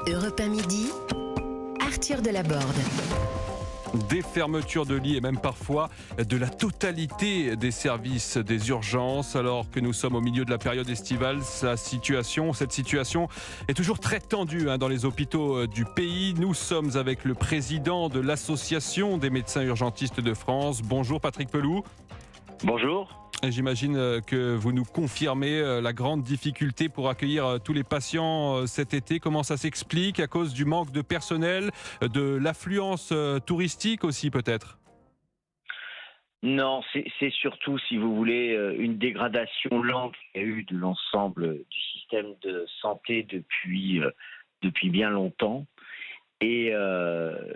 Europe 1 midi, Arthur Delaborde. Des fermetures de lits et même parfois de la totalité des services des urgences. Alors que nous sommes au milieu de la période estivale, cette situation est toujours très tendue dans les hôpitaux du pays. Nous sommes avec le président de l'Association des médecins urgentistes de France. Bonjour Patrick Pelloux. Bonjour. Et j'imagine que vous nous confirmez la grande difficulté pour accueillir tous les patients cet été. Comment ça s'explique? À cause du manque de personnel, de l'affluence touristique aussi peut-être? Non, c'est surtout, si vous voulez, une dégradation lente qu'il y a eu de l'ensemble du système de santé depuis bien longtemps. Et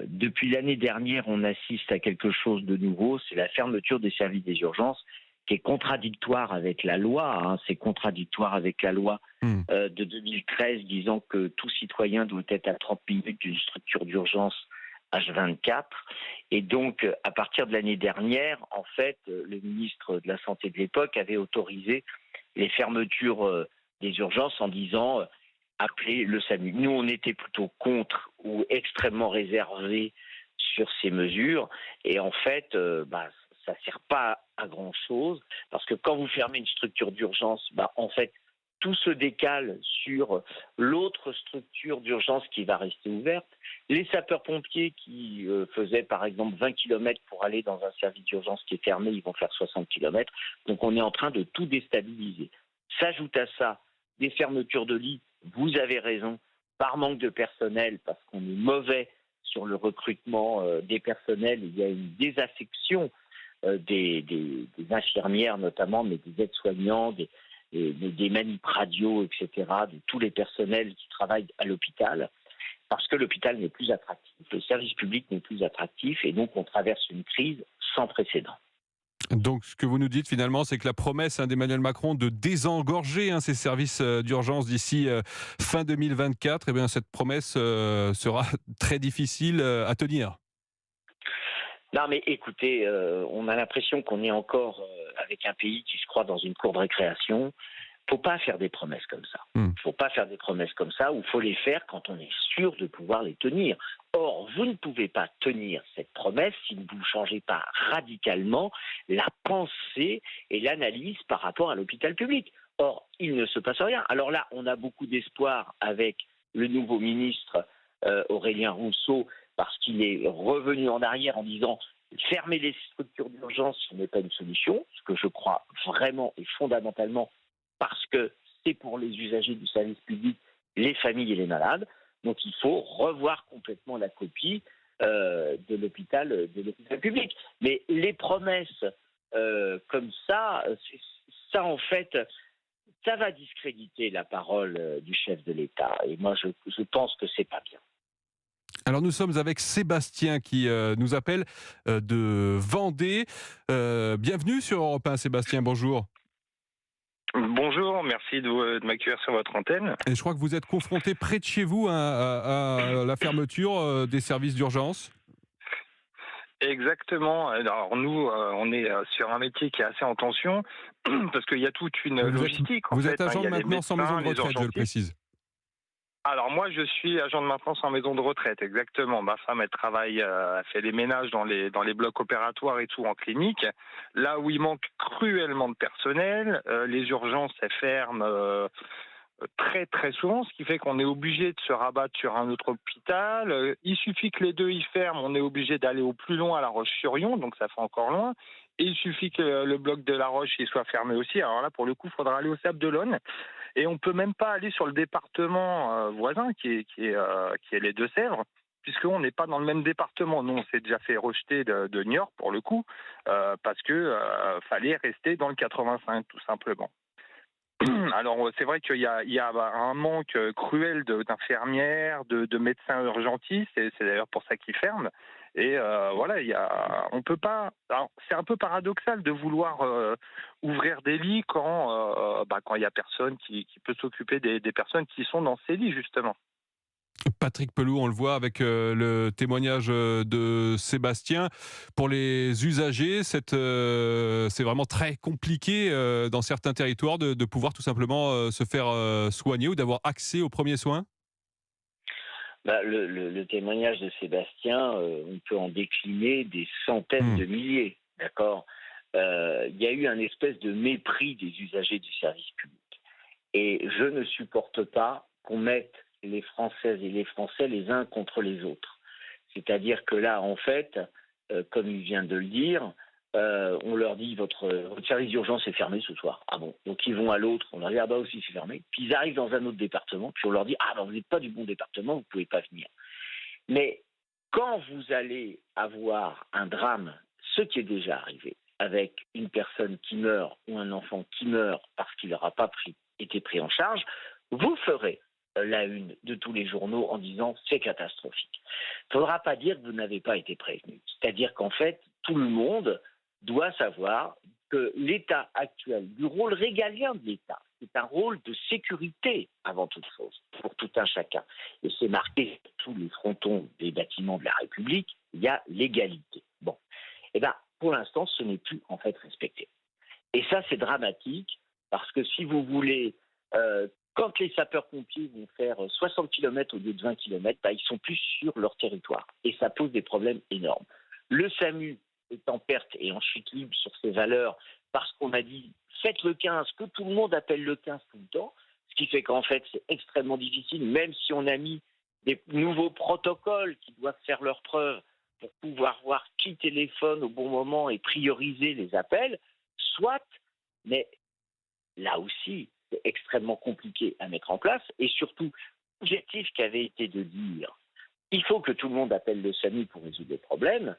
depuis l'année dernière, on assiste à quelque chose de nouveau, c'est la fermeture des services des urgences, qui est contradictoire avec la loi. C'est contradictoire avec la loi de 2013 disant que tout citoyen doit être à 30 minutes d'une structure d'urgence H24. Et donc, à partir de l'année dernière, en fait, le ministre de la Santé de l'époque avait autorisé les fermetures des urgences en disant appelez le SAMU. Nous, on était plutôt contre ou extrêmement réservés sur ces mesures. Et en fait, ça ne sert pas à grand-chose, parce que quand vous fermez une structure d'urgence, en fait, tout se décale sur l'autre structure d'urgence qui va rester ouverte. Les sapeurs-pompiers qui faisaient par exemple 20 km pour aller dans un service d'urgence qui est fermé, ils vont faire 60 km. Donc on est en train de tout déstabiliser. S'ajoute à ça des fermetures de lits, vous avez raison, par manque de personnel, parce qu'on est mauvais sur le recrutement des personnels, il y a une désaffection des infirmières notamment, mais des aides-soignants, des manips radio, etc., de tous les personnels qui travaillent à l'hôpital, parce que l'hôpital n'est plus attractif, le service public n'est plus attractif, et donc on traverse une crise sans précédent. Donc ce que vous nous dites finalement, c'est que la promesse d'Emmanuel Macron de désengorger ces services d'urgence d'ici fin 2024, cette promesse sera très difficile à tenir. Non mais écoutez, on a l'impression qu'on est encore avec un pays qui se croit dans une cour de récréation. Faut pas faire des promesses comme ça. Faut pas faire des promesses comme ça, ou faut les faire quand on est sûr de pouvoir les tenir. Or, vous ne pouvez pas tenir cette promesse si vous ne changez pas radicalement la pensée et l'analyse par rapport à l'hôpital public. Or, il ne se passe rien. Alors là, on a beaucoup d'espoir avec le nouveau ministre Aurélien Rousseau, parce qu'il est revenu en arrière en disant fermer les structures d'urgence, ce n'est pas une solution, ce que je crois vraiment et fondamentalement, parce que c'est pour les usagers du service public, les familles et les malades. Donc il faut revoir complètement la copie de l'hôpital public. Mais les promesses comme ça en fait, ça va discréditer la parole du chef de l'État. Et moi, je pense que c'est pas bien. Alors nous sommes avec Sébastien qui nous appelle de Vendée. Bienvenue sur Europe 1, Sébastien, bonjour. Bonjour, merci de m'accueillir sur votre antenne. Et je crois que vous êtes confronté près de chez vous à la fermeture des services d'urgence. Exactement. Alors nous, on est sur un métier qui est assez en tension, parce qu'il y a toute une logistique. Vous êtes agent de maintenance en maison de retraite, je le précise. Alors moi, je suis agent de maintenance en maison de retraite, exactement. Ma femme, elle travaille, elle fait les ménages dans les blocs opératoires et tout en clinique. Là où il manque cruellement de personnel, les urgences, elles ferment très très souvent, ce qui fait qu'on est obligé de se rabattre sur un autre hôpital. Il suffit que les deux y ferment, on est obligé d'aller au plus loin à La Roche-sur-Yon, donc ça fait encore loin. Et il suffit que le bloc de La Roche il soit fermé aussi. Alors là, pour le coup, il faudra aller au Sables-d'Olonne. Et on peut même pas aller sur le département voisin, qui est les Deux-Sèvres, puisqu'on n'est pas dans le même département. Nous, on s'est déjà fait rejeter de Niort, pour le coup, parce que fallait rester dans le 85, tout simplement. Alors, c'est vrai qu'il y a un manque cruel d'infirmières, de médecins urgentistes, et c'est d'ailleurs pour ça qu'ils ferment. Et on peut pas. Alors, c'est un peu paradoxal de vouloir ouvrir des lits quand il y a personne qui peut s'occuper des personnes qui sont dans ces lits, justement. Patrick Pelloux, on le voit avec le témoignage de Sébastien. Pour les usagers, c'est vraiment très compliqué dans certains territoires de pouvoir tout simplement se faire soigner ou d'avoir accès aux premiers soins. Le témoignage de Sébastien, on peut en décliner des centaines de milliers, d'accord. Il y a eu un espèce de mépris des usagers du service public. Et je ne supporte pas qu'on mette les Françaises et les Français les uns contre les autres. C'est-à-dire que là, en fait, comme il vient de le dire, on leur dit votre service d'urgence est fermé ce soir. Ah bon? Donc ils vont à l'autre, on leur dit ah bah aussi c'est fermé. Puis ils arrivent dans un autre département, puis on leur dit ah bah vous n'êtes pas du bon département, vous ne pouvez pas venir. Mais quand vous allez avoir un drame, ce qui est déjà arrivé, avec une personne qui meurt ou un enfant qui meurt parce qu'il n'aura pas été pris en charge, vous ferez la une de tous les journaux en disant c'est catastrophique. Il ne faudra pas dire que vous n'avez pas été prévenu. C'est-à-dire qu'en fait, tout le monde doit savoir que l'état actuel, du rôle régalien de l'État, c'est un rôle de sécurité avant toute chose, pour tout un chacun. Et c'est marqué sur tous les frontons des bâtiments de la République, il y a l'égalité. Bon, eh bien, pour l'instant, ce n'est plus en fait respecté. Et ça, c'est dramatique, parce que si vous voulez, quand les sapeurs-pompiers vont faire 60 km au lieu de 20 km, ils sont plus sur leur territoire. Et ça pose des problèmes énormes. Le SAMU est en perte et en chute libre sur ses valeurs parce qu'on a dit faites le 15, que tout le monde appelle le 15 tout le temps, ce qui fait qu'en fait c'est extrêmement difficile, même si on a mis des nouveaux protocoles qui doivent faire leurs preuves pour pouvoir voir qui téléphone au bon moment et prioriser les appels, soit, mais là aussi c'est extrêmement compliqué à mettre en place et surtout l'objectif qui avait été de dire il faut que tout le monde appelle le SAMU pour résoudre les problèmes.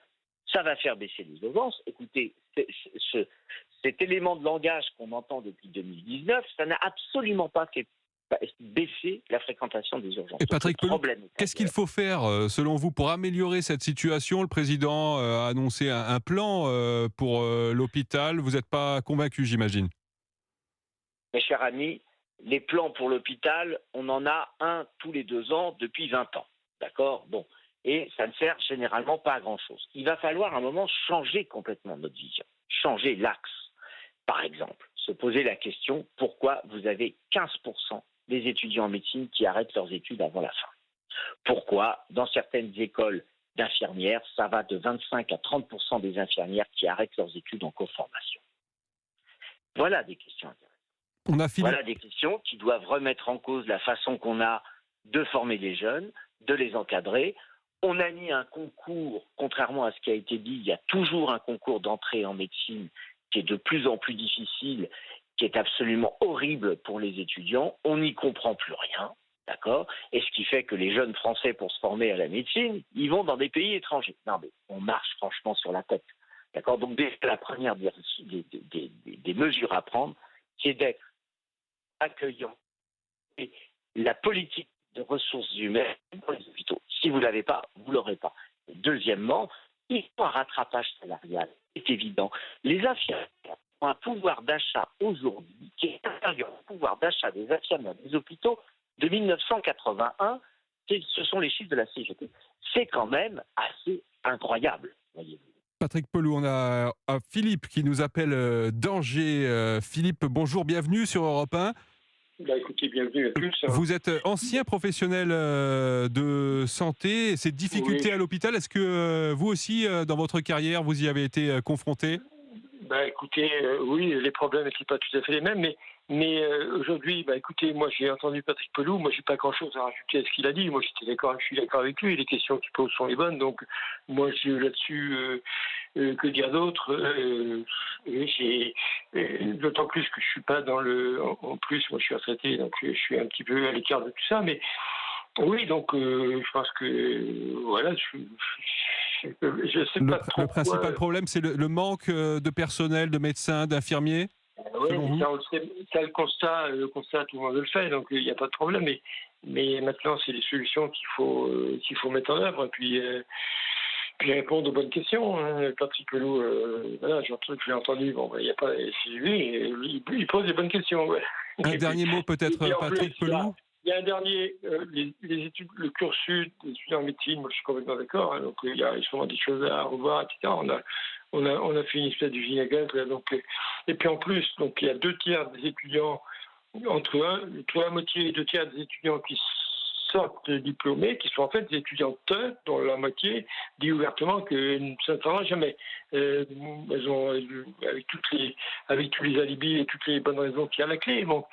Ça va faire baisser les urgences. Écoutez, cet élément de langage qu'on entend depuis 2019, ça n'a absolument pas fait baisser la fréquentation des urgences. Et Patrick Pelloux, qu'est-ce qu'il faut faire, selon vous, pour améliorer cette situation? Le président a annoncé un plan pour l'hôpital. Vous n'êtes pas convaincu, j'imagine? Mes chers amis, les plans pour l'hôpital, on en a un tous les 2 ans depuis 20 ans. D'accord? Bon. Et ça ne sert généralement pas à grand-chose. Il va falloir à un moment changer complètement notre vision, changer l'axe. Par exemple, se poser la question pourquoi vous avez 15% des étudiants en médecine qui arrêtent leurs études avant la fin? Pourquoi, dans certaines écoles d'infirmières, ça va de 25 à 30% des infirmières qui arrêtent leurs études en co-formation? Voilà des questions intéressantes. Voilà des questions qui doivent remettre en cause la façon qu'on a de former les jeunes, de les encadrer. On a mis un concours, contrairement à ce qui a été dit, il y a toujours un concours d'entrée en médecine qui est de plus en plus difficile, qui est absolument horrible pour les étudiants. On n'y comprend plus rien, d'accord? Et ce qui fait que les jeunes Français, pour se former à la médecine, ils vont dans des pays étrangers. Non, mais on marche franchement sur la tête, d'accord? Donc, la première des mesures à prendre, c'est d'être accueillant. Et la politique de ressources humaines pour les hôpitaux. Si vous ne l'avez pas, vous ne l'aurez pas. Deuxièmement, il faut un rattrapage salarial, c'est évident. Les infirmières ont un pouvoir d'achat aujourd'hui qui est inférieur au pouvoir d'achat des infirmières des hôpitaux de 1981. Ce sont les chiffres de la CGT. C'est quand même assez incroyable, voyez-vous. Patrick Pelloux, on a Philippe qui nous appelle d'Angers. Philippe, bonjour, bienvenue sur Europe 1. Écoutez, bienvenue à tous. Vous êtes ancien professionnel de santé. Ces difficultés à l'hôpital, est-ce que vous aussi, dans votre carrière, vous y avez été confronté? Écoutez, oui, les problèmes n'étaient pas tout à fait les mêmes, mais aujourd'hui, écoutez, moi j'ai entendu Patrick Pelloux, moi j'ai pas grand-chose à rajouter à ce qu'il a dit. Moi je suis d'accord avec lui, les questions qu'il pose sont les bonnes, donc moi là-dessus, que dire d'autre? D'autant plus que je suis pas dans le... En plus, moi je suis retraité, donc je suis un petit peu à l'écart de tout ça, mais oui, donc je pense que voilà, je sais pas trop. Le principal problème, c'est le manque de personnel, de médecins, d'infirmiers? Oui, ça, le constat, tout le monde le fait, donc il n'y a pas de problème. Mais maintenant, c'est les solutions qu'il faut mettre en œuvre, et puis répondre aux bonnes questions. Patrick Pelloux, voilà, j'ai entendu, il n'y a pas, c'est lui, il pose des bonnes questions. Ouais. Un dernier mot peut-être, Patrick Pelloux? Il y a un dernier, les études, le cursus des étudiants en médecine, moi je suis complètement d'accord, donc il y a sûrement des choses à revoir, etc. On a fait une espèce de vinaigre, donc, et puis en plus, donc il y a 2 tiers des étudiants, entre la moitié et 2 tiers des étudiants qui sortent diplômés, qui sont en fait des étudiantes, dont la moitié dit ouvertement que ça ne travaillera jamais. Elles ont, avec tous les alibis et toutes les bonnes raisons qu'il y a à la clé. Bon,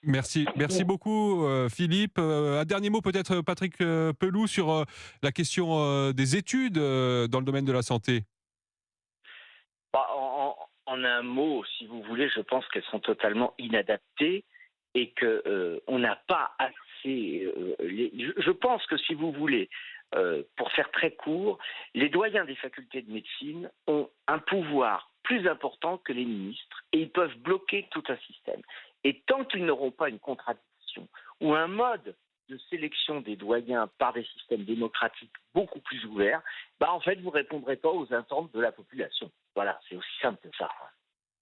Merci beaucoup Philippe. Un dernier mot peut-être Patrick Pelloux sur la question des études dans le domaine de la santé. En un mot, si vous voulez, je pense qu'elles sont totalement inadaptées et qu'on n'a pas assez... je pense que si vous voulez, pour faire très court, les doyens des facultés de médecine ont un pouvoir plus important que les ministres et ils peuvent bloquer tout un système. Et tant qu'ils n'auront pas une contradiction ou un mode de sélection des doyens par des systèmes démocratiques beaucoup plus ouverts, en fait, vous ne répondrez pas aux attentes de la population. Voilà, c'est aussi simple que ça.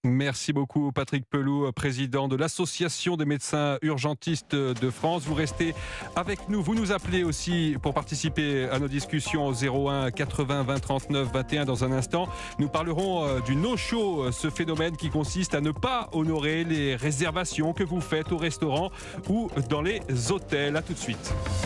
Merci beaucoup Patrick Pelloux, président de l'Association des médecins urgentistes de France. Vous restez avec nous, vous nous appelez aussi pour participer à nos discussions au 01 80 20 39 21 dans un instant. Nous parlerons du no-show, ce phénomène qui consiste à ne pas honorer les réservations que vous faites au restaurant ou dans les hôtels. À tout de suite.